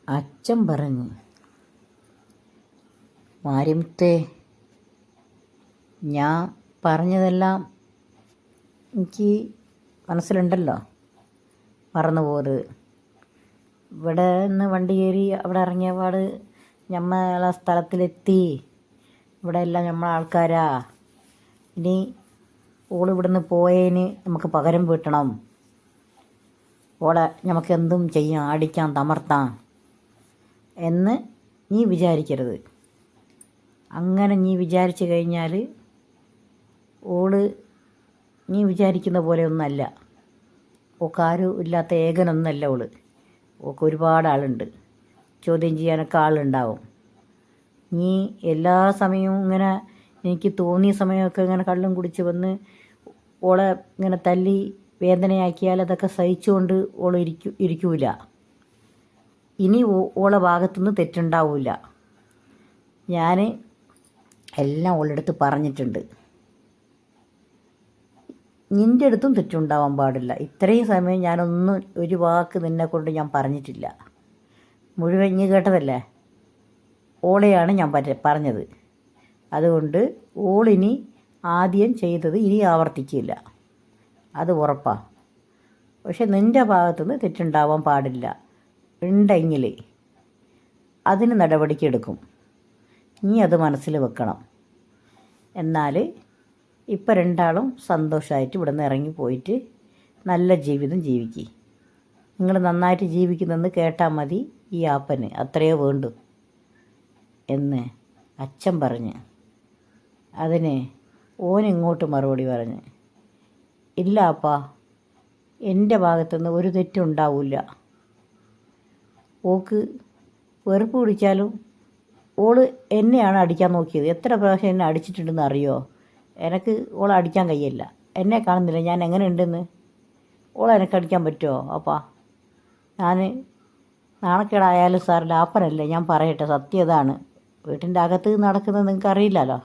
അച്ഛൻ പറഞ്ഞു, മാരിമുത്തേ, ഞാൻ പറഞ്ഞതെല്ലാം എനിക്ക് മനസ്സിലുണ്ടല്ലോ, മറന്നു പോകരുത്. ഇവിടെ നിന്ന് വണ്ടി കയറി അവിടെ ഇറങ്ങിയ പാട് നമ്മളെ സ്ഥലത്തിലെത്തി. ഇവിടെ എല്ലാം നമ്മളെ ആൾക്കാരാ. ഇനി ഓളിവിടുന്ന് പോയതിന് നമുക്ക് പകരം വീട്ടണം. ഓളെ നമുക്ക് എന്തും ചെയ്യാം, അടിക്കാം, തമർത്താം എന്ന് നീ വിചാരിക്കരുത്. അങ്ങനെ നീ വിചാരിച്ചു കഴിഞ്ഞാൽ ഓള് നീ വിചാരിക്കുന്ന പോലെ ഒന്നല്ല. ഓക്കാരും ഇല്ലാത്ത ഏകനൊന്നല്ല ഓള്. ഓക്ക് ഒരുപാട് ആളുണ്ട്, ചോദ്യം ചെയ്യാനൊക്കെ ആളുണ്ടാവും. നീ എല്ലാ സമയവും ഇങ്ങനെ എനിക്ക് തോന്നിയ സമയമൊക്കെ ഇങ്ങനെ കള്ളും കുടിച്ച് വന്ന് ഓളെ ഇങ്ങനെ തല്ലി വേദനയാക്കിയാൽ അതൊക്കെ സഹിച്ചുകൊണ്ട് ഓൾ ഇരിക്കൂല. ഇനി ഓളെ ഭാഗത്തുനിന്ന് തെറ്റുണ്ടാവില്ല. ഞാൻ എല്ലാം ഓളെടുത്ത് പറഞ്ഞിട്ടുണ്ട്. നിൻ്റെ അടുത്തും തെറ്റുണ്ടാവാൻ പാടില്ല. ഇത്രയും സമയം ഞാനൊന്നും ഒരു വാക്ക് നിന്നെക്കൊണ്ട് ഞാൻ പറഞ്ഞിട്ടില്ല. മുഴുവൻ നീ കേട്ടതല്ലേ. ഓളെയാണ് ഞാൻ പറഞ്ഞത്. അതുകൊണ്ട് ഓളിനി ആദ്യം ചെയ്തത് ഇനി ആവർത്തിക്കില്ല, അത് ഉറപ്പാണ്. പക്ഷെ നിൻ്റെ ഭാഗത്തുനിന്ന് തെറ്റുണ്ടാവാൻ പാടില്ല. ഉണ്ടെങ്കിൽ അതിന് നടപടിക്കെടുക്കും. നീ അത് മനസ്സിൽ വെക്കണം. എന്നാൽ ഇപ്പം രണ്ടാളും സന്തോഷമായിട്ട് ഇവിടെ നിന്ന് ഇറങ്ങിപ്പോയിട്ട് നല്ല ജീവിതം ജീവിക്കുക. നിങ്ങൾ നന്നായിട്ട് ജീവിക്കുന്നെന്ന് കേട്ടാൽ മതി ഈ ആപ്പന്, അത്രയോ വേണ്ടു എന്ന് അച്ഛൻ പറഞ്ഞ്. അതിന് ഓനിങ്ങോട്ട് മറുപടി പറഞ്ഞ്, ഇല്ല അപ്പാ, എൻ്റെ ഭാഗത്തുനിന്ന് ഒരു തെറ്റും ഉണ്ടാവില്ല. ഓക്ക് വെറുപ്പ് പിടിച്ചാലും ഓള് എന്നെയാണ് അടിക്കാൻ നോക്കിയത്. എത്ര പ്രാവശ്യം എന്നെ അടിച്ചിട്ടുണ്ടെന്ന് അറിയോ? എനിക്ക് ഓളെ അടിക്കാൻ കഴിയില്ല. എന്നെ കാണുന്നില്ല ഞാൻ എങ്ങനെ ഉണ്ടെന്ന്. ഓളെ എനിക്ക് അടിക്കാൻ പറ്റുമോ അപ്പാ? ഞാൻ നാണക്കേടായാലും സാറില്ല, ആപ്പനല്ലേ, ഞാൻ പറയട്ടെ, സത്യം ഇതാണ്. വീട്ടിൻ്റെ അകത്ത് നടക്കുന്നത് നിങ്ങൾക്ക് അറിയില്ലല്ലോ.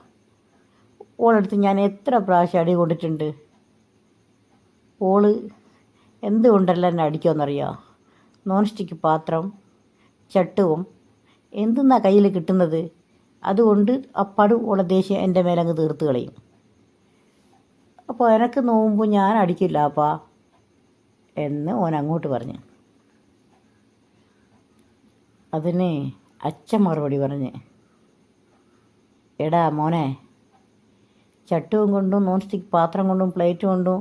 ഓളെടുത്ത് ഞാൻ എത്ര പ്രാവശ്യം അടി കൊണ്ടിട്ടുണ്ട്. ഓള് എന്തുകൊണ്ടല്ല എന്നെ അടിക്കുമെന്നറിയോ? നോൺ സ്റ്റിക്ക് പാത്രം, ചട്ടുവും എന്തെന്നാ കയ്യിൽ കിട്ടുന്നത് അതുകൊണ്ട് അപ്പാടും ഓളെ ദേഷ്യം എൻ്റെ മേലങ്ങ് തീർത്ത് കളയും. അപ്പോൾ എനക്ക് നോവുമ്പോൾ ഞാൻ അടിക്കില്ല അപ്പാ എന്ന് ഓൻ അങ്ങോട്ട് പറഞ്ഞു. അതിന് അച്ഛൻ മറുപടി പറഞ്ഞ്, എടാ മോനെ, ചട്ടുവും കൊണ്ടും നോൺ സ്റ്റിക്ക് പാത്രം കൊണ്ടും പ്ലേറ്റ് കൊണ്ടും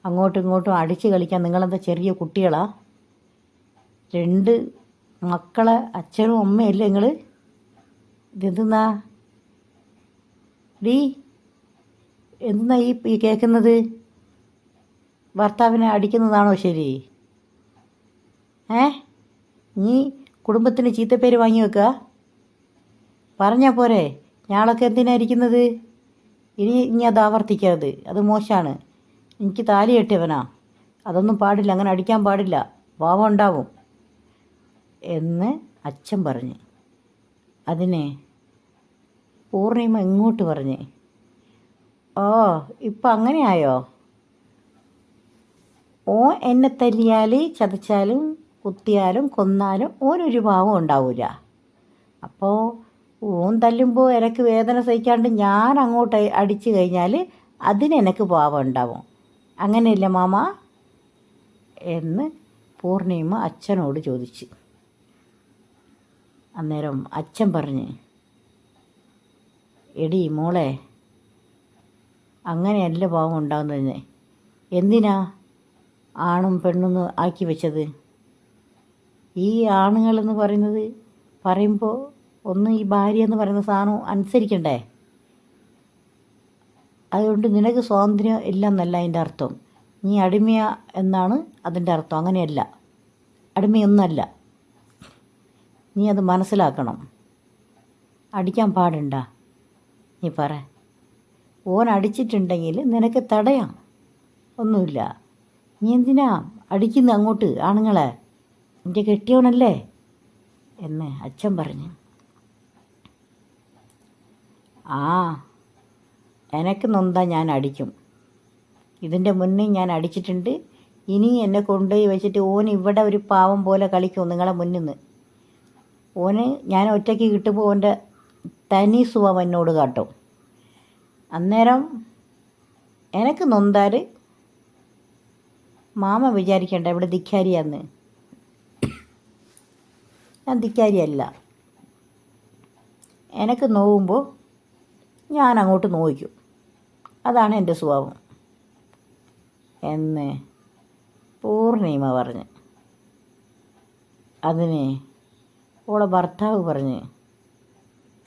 അങ്ങോട്ടും ഇങ്ങോട്ടും അടിച്ച് കളിക്കാൻ നിങ്ങളെന്താ ചെറിയ കുട്ടികളാ? 2 മക്കളെ അച്ഛനും അമ്മയല്ലേ നിങ്ങൾ? ഇതെന്തെന്നാ എന്തെന്നാ ഈ കേൾക്കുന്നത്? ഭർത്താവിനെ അടിക്കുന്നതാണോ ശരി? നീ കുടുംബത്തിന് ചീത്തപ്പേര് വാങ്ങി വെക്കുക? പറഞ്ഞാൽ പോരെ, ഞാളൊക്കെ എന്തിനാ ഇരിക്കുന്നത്? ഇനി അത് ആവർത്തിക്കരുത്, അത് മോശമാണ്. എനിക്ക് താലി കെട്ടിയവനാ, അതൊന്നും പാടില്ല, അങ്ങനെ അടിക്കാൻ പാടില്ല, പാവം ഉണ്ടാവും എന്ന് അച്ഛൻ പറഞ്ഞ്. അതിനെ പൂർണിമ ഇങ്ങോട്ട് പറഞ്ഞ്, ഓ ഇപ്പം അങ്ങനെയായോ? ഓൻ എന്നെ തല്ലിയാൽ, ചതച്ചാലും, കുത്തിയാലും, കൊന്നാലും ഓനൊരു പാവം ഉണ്ടാവില്ല. അപ്പോൾ ഓൻ തല്ലുമ്പോൾ എനിക്ക് വേദന സഹിക്കാണ്ട് ഞാൻ അങ്ങോട്ട് അടിച്ചു കഴിഞ്ഞാൽ അതിനെനിക്ക് പാവം ഉണ്ടാവും. അങ്ങനെയല്ലേ മാമ എന്ന് പൂർണിമ അച്ഛനോട് ചോദിച്ച്. അന്നേരം അച്ഛൻ പറഞ്ഞ്, എടി മോളെ, അങ്ങനെയല്ല പാവം ഉണ്ടാകുന്നത്. എന്തിനാ ആണും പെണ്ണൊന്ന് ആക്കി വെച്ചത്? ഈ ആണുങ്ങളെന്ന് പറയുമ്പോൾ ഒന്ന് ഈ ഭാര്യ എന്ന് പറയുന്ന സാധനം അനുസരിക്കണ്ടേ? അതുകൊണ്ട് നിനക്ക് സ്വാതന്ത്ര്യം ഇല്ല എന്നല്ല അതിൻ്റെ അർത്ഥം. നീ അടിമയ എന്നാണ് അതിൻ്റെ അർത്ഥം. അങ്ങനെയല്ല, അടിമയൊന്നല്ല. നീ അത് മനസ്സിലാക്കണം. അടിക്കാൻ പാടുണ്ട. നീ പറ, ഓൻ അടിച്ചിട്ടുണ്ടെങ്കിൽ നിനക്ക് തടയാം, ഒന്നുമില്ല. നീ എന്തിനാ അടിക്കുന്ന അങ്ങോട്ട് ആണുങ്ങളെ? എൻ്റെ കെട്ടിയവനല്ലേ എന്ന് അച്ഛൻ പറഞ്ഞു. എനക്ക് നൊന്താ ഞാൻ അടിക്കും. ഇതിൻ്റെ മുന്നേ ഞാൻ അടിച്ചിട്ടുണ്ട്. ഇനി എന്നെ കൊണ്ടുപോയി വെച്ചിട്ട് ഓൻ ഇവിടെ ഒരു പാവം പോലെ കളിക്കും നിങ്ങളെ മുന്നിൽ നിന്ന്. ഓന് ഞാൻ ഒറ്റയ്ക്ക് കിട്ടുമ്പോൾ ഓൻ്റെ തനി സുഖം എന്നോട് കാട്ടും. അന്നേരം എനിക്ക് നൊന്താൽ മാമ വിചാരിക്കണ്ട ഇവിടെ ധിക്കാരിയാന്ന്. ഞാൻ ധിക്കാരിയല്ല. എനിക്ക് നോവുമ്പോൾ ഞാൻ അങ്ങോട്ട് നോവിക്കും. അതാണ് എൻ്റെ സ്വഭാവം എന്ന് പൂർണിമ പറഞ്ഞ്. അതിന് ഓളെ ഭർത്താവ് പറഞ്ഞ്,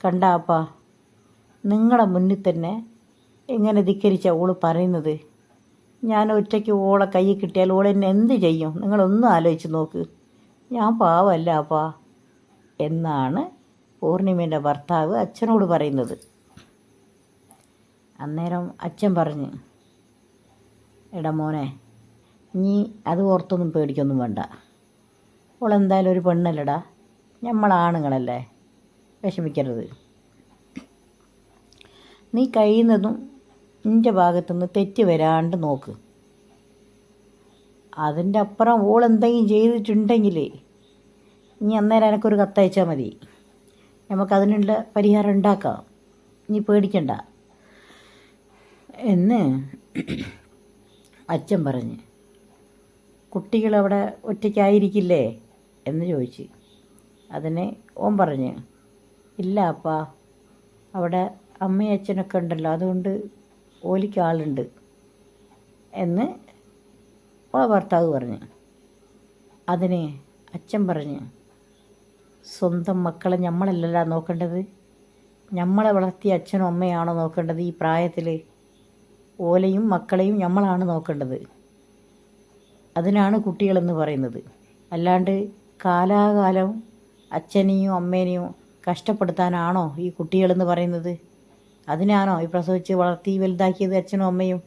കണ്ടാപ്പാ നിങ്ങളെ മുന്നിൽ തന്നെ എങ്ങനെ ധിക്കരിച്ച ഓള് പറയുന്നത്. ഞാൻ ഒറ്റയ്ക്ക് ഓളെ കൈ കിട്ടിയാൽ ഓൾ എന്നെ എന്ത് ചെയ്യും? നിങ്ങളൊന്നും ആലോചിച്ച് നോക്ക്. ഞാൻ പാവമല്ല അപ്പാ എന്നാണ് പൂർണിമേൻ്റെ ഭർത്താവ് അച്ഛനോട് പറയുന്നത്. അന്നേരം അച്ഛൻ പറഞ്ഞ്, എടാ മോനെ, നീ അത് ഓർത്തൊന്നും പേടിക്കൊന്നും വേണ്ട. ഓളെന്തായാലും ഒരു പെണ്ണല്ലടാ, നമ്മളാണുങ്ങളല്ലേ, വിഷമിക്കരുത്. നീ കഴിയുന്നതും നിൻ്റെ ഭാഗത്തുനിന്ന് തെറ്റ് വരാണ്ട് നോക്ക്. അതിൻ്റെ അപ്പുറം ഓളെന്തെങ്കിലും ചെയ്തിട്ടുണ്ടെങ്കിൽ നീ അന്നേരം എനിക്കൊരു കത്തയച്ചാൽ മതി. നമുക്കതിനുള്ള പരിഹാരം ഉണ്ടാക്കാം. നീ പേടിക്കണ്ട എന്ന് അച്ഛൻ പറഞ്ഞ്. കുട്ടികളവിടെ ഒറ്റയ്ക്കായിരിക്കില്ലേ എന്ന് ചോദിച്ച്. അതിന് ഓൻ പറഞ്ഞ്, ഇല്ല അപ്പാ, അവിടെ അമ്മയും അച്ഛനൊക്കെ ഉണ്ടല്ലോ, അതുകൊണ്ട് ഓലിക്ക് ആളുണ്ട് എന്ന് ഓളെ ഭർത്താവ് പറഞ്ഞു. അതിന് അച്ഛൻ പറഞ്ഞ്, സ്വന്തം മക്കളെ നമ്മളല്ലല്ലോ നോക്കേണ്ടത്, നമ്മളെ വളർത്തിയ അച്ഛനും അമ്മയാണോ നോക്കേണ്ടത്? ഈ പ്രായത്തിൽ ഓലെയും മക്കളെയും നമ്മളാണ് നോക്കേണ്ടത്. അതിനാണ് കുട്ടികളെന്ന് പറയുന്നത്. അല്ലാണ്ട് കാലാകാലം അച്ഛനെയും അമ്മേനെയും കഷ്ടപ്പെടുത്താനാണോ ഈ കുട്ടികളെന്ന് പറയുന്നത്? അതിനാണോ ഈ പ്രസവിച്ച് വളർത്തി വലുതാക്കിയത് അച്ഛനും അമ്മയും?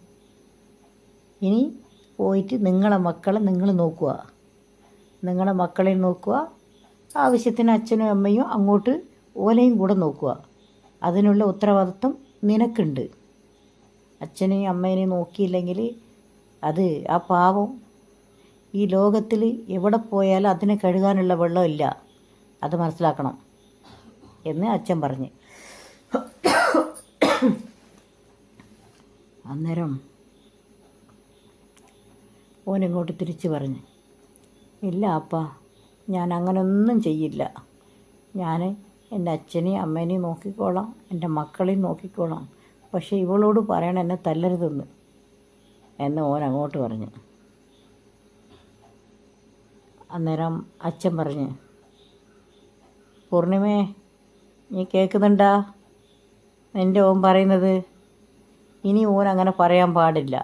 ഇനി പോയിട്ട് നിങ്ങളെ മക്കളെ നിങ്ങൾ നോക്കുക, നിങ്ങളെ മക്കളെ നോക്കുക. ആവശ്യത്തിന് അച്ഛനും അമ്മയും അങ്ങോട്ട് ഓലെയും കൂടെ നോക്കുക. അതിനുള്ള ഉത്തരവാദിത്വം നിനക്കുണ്ട്. അച്ഛനെയും അമ്മേനെയും നോക്കിയില്ലെങ്കിൽ അത് ആ പാവം ഈ ലോകത്തിൽ എവിടെ പോയാലും അതിനെ കഴുകാനുള്ള വെള്ളമില്ല. അത് മനസ്സിലാക്കണം എന്ന് അച്ഛൻ പറഞ്ഞ്. അന്നേരം ഓനിങ്ങോട്ട് തിരിച്ച് പറഞ്ഞ്, ഇല്ല അപ്പാ, ഞാൻ അങ്ങനൊന്നും ചെയ്യില്ല. ഞാൻ എൻ്റെ അച്ഛനെയും അമ്മേനെയും നോക്കിക്കോളാം, എൻ്റെ മക്കളെയും നോക്കിക്കോളാം. പക്ഷേ ഇവളോട് പറയണം എന്നെ തല്ലരുതെന്ന് എന്ന് ഓൻ അങ്ങോട്ട് പറഞ്ഞു. അന്നേരം അച്ഛൻ പറഞ്ഞ്, പൂർണിമേ, നീ കേൾക്കുന്നുണ്ടാ എൻ്റെ ഓൻ പറയുന്നത്? ഇനി ഓൻ അങ്ങനെ പറയാൻ പാടില്ല.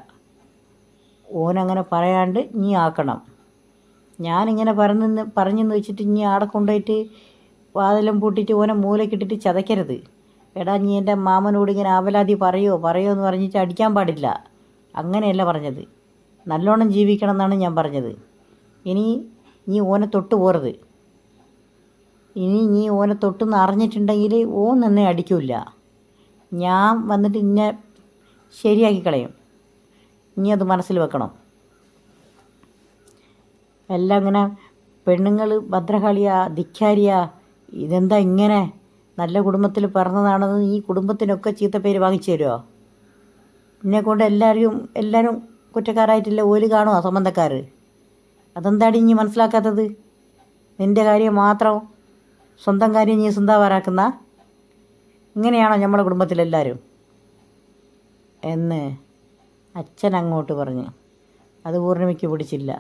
ഓനങ്ങനെ പറയാണ്ട് നീ ആക്കണം. ഞാനിങ്ങനെ പറഞ്ഞെന്ന് വെച്ചിട്ട് നീ ആടെ കൊണ്ടുപോയിട്ട് വാതിലും പൂട്ടിയിട്ട് ഓനെ മൂലക്കിട്ടിട്ട് ചതയ്ക്കരുത്. എടാ, നീ എൻ്റെ മാമനോട് ഇങ്ങനെ ആവലാതി പറയോ എന്ന് പറഞ്ഞിട്ട് അടിക്കാൻ പാടില്ല. അങ്ങനെയല്ല പറഞ്ഞത്. നല്ലോണം ജീവിക്കണം എന്നാണ് ഞാൻ പറഞ്ഞത്. ഇനി നീ ഓനെ തൊട്ട് പോരുത്. ഇനി നീ ഓനെ തൊട്ടെന്ന് അറിഞ്ഞിട്ടുണ്ടെങ്കിൽ ഓൻ നിന്നെ അടിക്കില്ല. ഞാൻ വന്നിട്ട് ഇന്നെ ശരിയാക്കി കളയും. നീ അത് മനസ്സിൽ വെക്കണം. എല്ലാം ഇങ്ങനെ പെണ്ണുങ്ങൾ ഭദ്രകാളിയാ, ധിക്കാരിയാ, ഇതെന്താ ഇങ്ങനെ? നല്ല കുടുംബത്തിൽ പിറന്നതാണെന്ന് ഈ കുടുംബത്തിനൊക്കെ ചീത്തപ്പേര് വാങ്ങിച്ചു തരുമോ? എന്നെക്കൊണ്ട് എല്ലാവരും കുറ്റക്കാരായിട്ടില്ല ഓല് കാണുമോ സംബന്ധക്കാർ? അതെന്താടി നീ മനസ്സിലാക്കാത്തത്? നിൻ്റെ കാര്യം മാത്രം, സ്വന്തം കാര്യം നീ സ്വന്തമാരാക്കുന്ന ഇങ്ങനെയാണോ നമ്മുടെ കുടുംബത്തിലെല്ലാവരും എന്ന് അച്ഛൻ അങ്ങോട്ട് പറഞ്ഞു. അത് പൂർണിമയ്ക്ക് പിടിച്ചില്ല.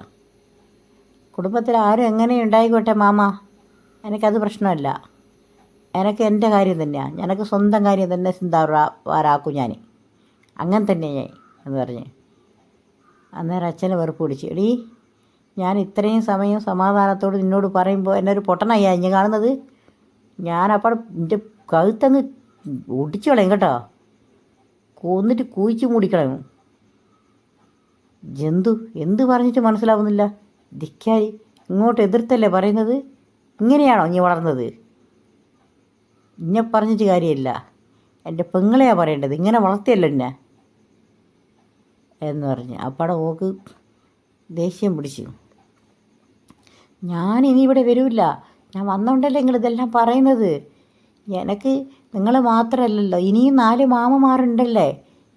കുടുംബത്തിൽ ആരും എങ്ങനെ ഉണ്ടായിക്കോട്ടെ മാമ, എനിക്കത് പ്രശ്നമല്ല. എനിക്ക് എൻ്റെ കാര്യം തന്നെയാണ്, എനിക്ക് സ്വന്തം കാര്യം തന്നെ ചിന്താവാരാക്കും ഞാൻ. അങ്ങനെ തന്നെ ഞാൻ എന്ന് പറഞ്ഞ്. അന്നേരം അച്ഛനെ വെറുപ്പ് പിടിച്ച്. എടീ, ഞാൻ ഇത്രയും സമയം സമാധാനത്തോട് നിന്നോട് പറയുമ്പോൾ എന്നെ ഒരു പൊട്ടനായി ഞാൻ കാണുന്നത്? ഞാനപ്പോൾ എൻ്റെ കഴുത്തങ്ങ് ഒടിച്ചു കളയും കേട്ടോ, കൊന്നിട്ട് കുഴിച്ച് മൂടിക്കളയും. ജന്തു എന്ത് പറഞ്ഞിട്ട് മനസ്സിലാവുന്നില്ല? ധിക്കാരി, ഇങ്ങോട്ട് എതിർത്തല്ലേ പറയുന്നത്? ഇങ്ങനെയാണോ നീ വളർന്നത്? ഇന്നെ പറഞ്ഞിട്ട് കാര്യമില്ല, എൻ്റെ പെങ്ങളെയാണ് പറയേണ്ടത്. ഇങ്ങനെ വളർത്തിയല്ലോ എന്നെ എന്ന് പറഞ്ഞ്. അപ്പടെ ഓക്ക് ദേഷ്യം പിടിച്ചു. ഞാനിനി ഇവിടെ വരില്ല, ഞാൻ വന്നോണ്ടല്ലേ നിങ്ങളിതെല്ലാം പറയുന്നത്. എനിക്ക് നിങ്ങൾ മാത്രമല്ലല്ലോ, ഇനിയും 4 മാമന്മാരുണ്ടല്ലേ,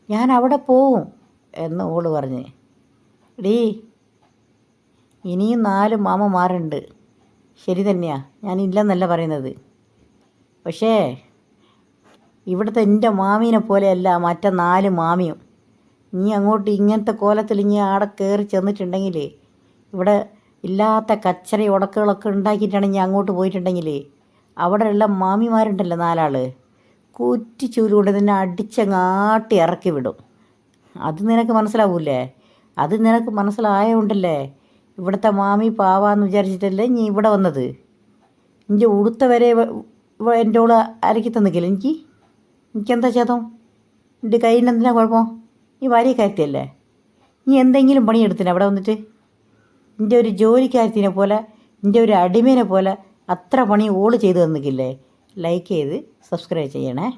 ഞാൻ അവിടെ പോവും എന്ന് ഓള് പറഞ്ഞ്. ഡീ, ഇനിയും 4 മാമന്മാരുണ്ട്, ശരി തന്നെയാ, ഞാനില്ലെന്നല്ല പറയുന്നത്. പക്ഷേ ഇവിടുത്തെ എൻ്റെ മാമീനെ പോലെയല്ല മറ്റേ 4 മാമിയും. നീ അങ്ങോട്ട് ഇങ്ങനത്തെ കോലത്തിൽ ഇനി ആടെ കയറി ചെന്നിട്ടുണ്ടെങ്കിൽ, ഇവിടെ ഇല്ലാത്ത കച്ചറ ഉടക്കുകളൊക്കെ ഉണ്ടാക്കിയിട്ടാണ് ഞാൻ അങ്ങോട്ട് പോയിട്ടുണ്ടെങ്കിൽ, അവിടെയുള്ള മാമിമാരുണ്ടല്ലോ 4 ആൾ, കുറ്റിച്ചൂല് കൊണ്ട് നിന്നെ അടിച്ചങ്ങാട്ടി ഇറക്കി വിടും. അത് നിനക്ക് മനസ്സിലാവൂലേ? അത് നിനക്ക് മനസ്സിലായതുകൊണ്ടല്ലേ ഇവിടുത്തെ മാമി പാവാന്ന് വിചാരിച്ചിട്ടല്ലേ നീ ഇവിടെ വന്നത്. എൻ്റെ ഉടുത്ത വരെ എൻ്റെ ഓള് അരക്കി തന്നിക്കില്ല. എനിക്കെന്താ ചേതം? എൻ്റെ കയ്യിൽ എന്തിനാ കുഴപ്പം? നീ ഭാര്യ കാര്യത്തിയല്ലേ, നീ എന്തെങ്കിലും പണിയെടുത്തില്ല അവിടെ വന്നിട്ട്? എൻ്റെ ഒരു ജോലിക്കാരത്തിനെ പോലെ, എൻ്റെ ഒരു അടിമേനെ പോലെ അത്ര പണി ഓള് ചെയ്ത് തന്നിക്കില്ലേ? ലൈക്ക് ചെയ്ത് സബ്സ്ക്രൈബ് ചെയ്യണേ.